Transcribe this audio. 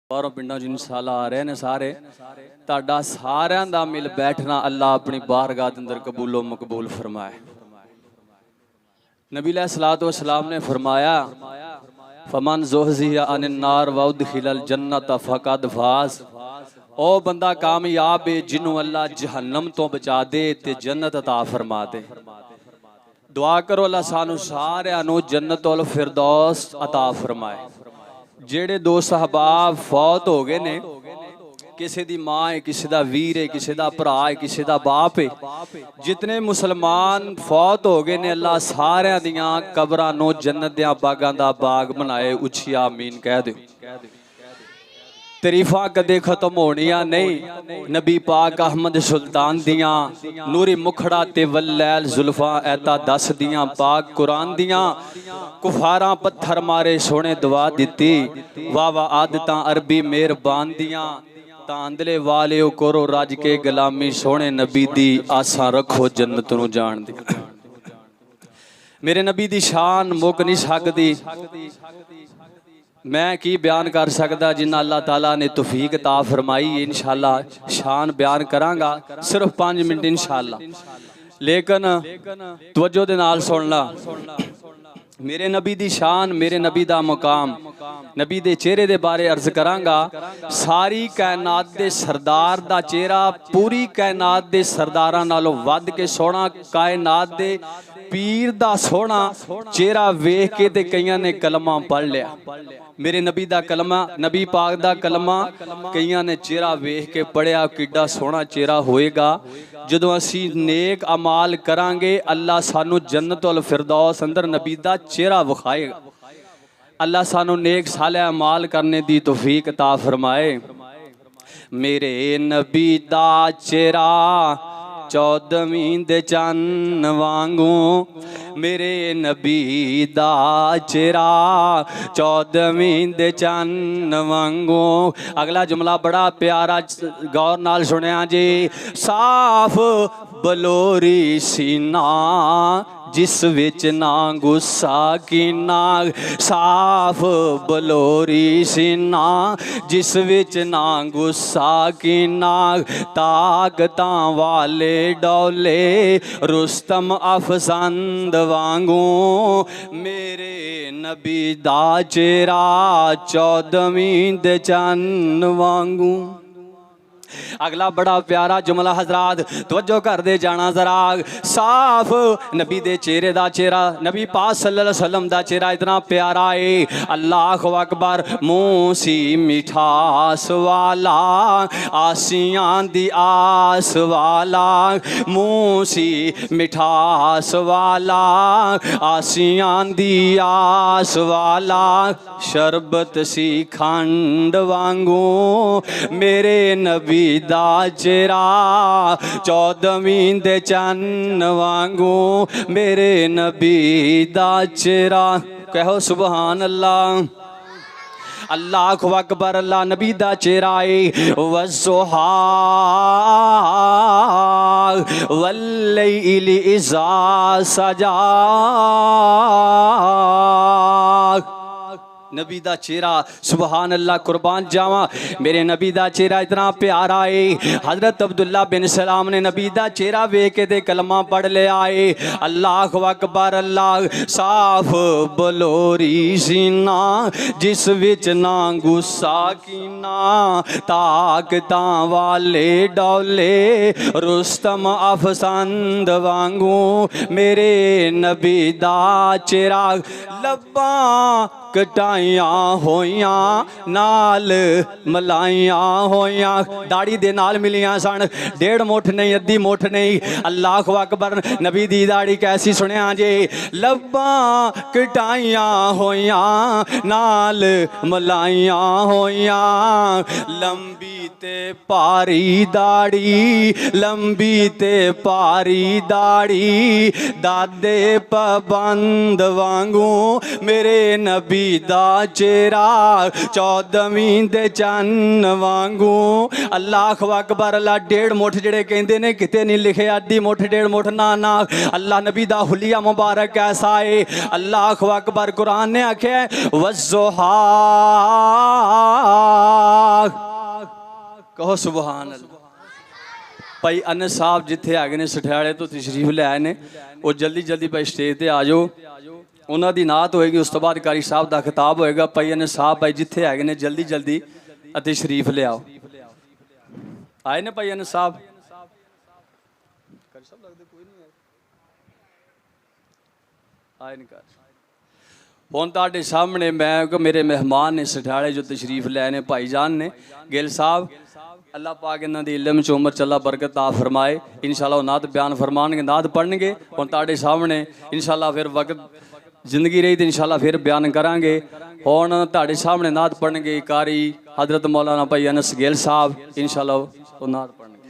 बारों पिंडों च इंशाअल्लाह आ रहे ने सारे ताड़ा सारियां दा मिल बैठना अल्लाह अपनी बारगाह दे अंदर कबूलो मकबूल फरमाए। नबी अलैहिस्सलातु वस्सलाम ने फरमाया फमन ज़ुहज़िया अनिन नार व उदखिलल जन्नत फ़क़द फ़ाज़। ओ बंदा कामयाब है जिन्हों अल्लाह जहन्नम तो बचा दे ते जन्नत अता फरमा दे। दुआ करो अल्लाह सानू सारियां नू जन्नतुल फिरदौस अता फरमाए। जेड़े दो सहबाब फौत हो गए ने, किसी दी माँ है, किसी दा वीर है, किसी दा भरा है, किसी दा बाप है, जितने मुसलमान फौत हो गए ने अल्लाह सारियां दियां कबरां नू जन्नत दियां बागां दा बाग बनाए। उच्ची आमीन कह दो। तरीफा कदे खत्म होनिया नहीं। नबी पाक अहमद सुल्तान दियां नूरी मुखड़ा ते वल्लैल जुल्फा ऐता दस दियां पाक कुरान दियां कुफारा पत्थर मारे सोने दुआ दिती। वाह वाह आदतां अरबी मेहरबान दियां तांदले वाले करो रज के गुलामी सोने नबी दी आसां रखो जन्नत नूं जान दी। मेरे नबी दी शान मुक नहीं सकदी। मैं की बयान कर सकदा जिन्ना अल्लाह ताला ने तौफीक अता फरमाई। इंशाअल्लाह शान बयान करांगा सिर्फ 5 मिनट इंशाअल्लाह। लेकिन तवज्जो दे नाल सुनना मेरे नबी दी शान, मेरे नबी दा मुकाम, नबी दे चेहरे दे बारे अर्ज करांगा। सारी कायनात दे सरदार दा चेहरा पूरी कायनात दे सरदारां नालों वध के सोहना, कायनात दे पीर दा सोहना चेहरा वेख के ते कईयां ने कलमा पढ़ लिया। मेरे नबी दा कलमा, नबी पाक दा कलमा कईयां ने चेहरा वेख के पढ़िया। किड्डा सोहना चेहरा होएगा जदों असी नेक अमाल करांगे अल्लाह सानू जन्नतुल फिरदौस अंदर नबी दा चेहरा विखाएगा। अल्लाह सानू नेक साले अमाल करने दी तौफीक अता फरमाए। मेरे नबी दा चेहरा 14वीं दे चन्न वांगू, मेरे नबी दा चेहरा 14वीं दे चन्न वांगू। अगला जुमला बड़ा प्यारा गौर नाल सुनिया जी। साफ बलोरी सीना जिस विच ना गुस्सा कीना, साफ बलोरी सीना जिस विच ना गुस्सा कीना। ताकतां वाले डोले रुस्तम अफसंद वांगू, मेरे नबी दा चेहरा 14वीं दे चन्न वांगू। अगला बड़ा प्यारा जुमला हजरात तवज्जो कर दे जाना जरा। साफ नबी दे चेहरे दा चेहरा, नबी पाक सल्लल्लाहु अलैहि वसल्लम दा चेहरा इतना प्यारा है। अल्लाह अकबर। मुँह सी मिठास वाला, आसियां दी आस वाला, मुँह सी मिठास वाला, आसियां दी आस वाला। शरबत सी खंड वांगू, मेरे नबी दा चेहरा 14वीं दे चन्न वांगू, मेरे नबी दा चेहरा। कहो सुभान अल्लाह। अल्लाह अकबर। अल्लाह नबी दा चेहरा है। वज़्ज़ुहा वल्लैलि इज़ा सजा, नबी दा चेहरा सुबहान अल्लाह कुर्बान जावा। मेरे नबी दा चेहरा इतना प्यारा है। हजरत अब्दुल्ला बिन सलाम ने नबी दा चेहरा वेख के दे कलमा पढ़ लिया है। अल्लाह अकबर। अल्लाह साफ बलोरी सीना जिस विच ना गुस्सा कीना, ताकतां वाले डोले रुस्तम अफसंद वांगू, मेरे नबी दा चेहरा। लब्बा कटाइयां होइयां नाल मलाइयां होइयां, दाड़ी दे नाल मिलियां सन। 1.5 मुठ नहीं, अद्धी मुठ नहीं। अल्लाह अकबर। नबी दी दाड़ी कैसी सुनिया जे। लब्बां कटाइयां होइयां नाल मलाइयां होइयां, लंबी ते भारी दाड़ी, लंबी ते भारी दाड़ी, दादे पाबंद वांगू, मेरे नबी दा चेहरा 14वीं दे चन्न वांगू। अल्लाह अकबर। अल्लाह 1.5 मुठ जेड़े कहंदे ने किते नहीं लिखे अद्धी मुठ 1.5 मुठ ना ना। अल्लाह नबी दा हुलिया मुबारक ऐसा है। अल्लाह अकबर। कुरान ने आख्या वज़्ज़ुहा कहो सुबहान अल्लाह। भाई अनस साहब जिथे है ने सठियाले तो तशरीफ ले आए ने, वो जल्दी जल्दी भाई स्टेज पर आ जाओ। उन्हों की नात होएगी, उस तो बाद कारी साहब का खिताब होएगा। भाई अनस साहब भाई जिथे है ने जल्दी जल्दी तशरीफ ले आओ। आए ने भाई अनस साहब? आए नहीं कर हुण तुहाडे सामने मैं मेरे मेहमान ने सठियाले जो तशरीफ लाए ने भाईजान ने गिल साहब, अल्लाह पाक इन्हां दी इल्म च उमर चला बरकत आ फरमाए। इंशाअल्लाह नात बयान फरमाएंगे, नात पढ़नगे। हुण तुहाडे सामने इंशाअल्लाह फिर वक्त जिंदगी रही तो इंशाअल्लाह फिर बयान करांगे। हुण तुहाडे सामने नात पढ़नगे कारी हजरत मौलाना भाई अनस गिल साहब। इंशाअल्लाह वो नात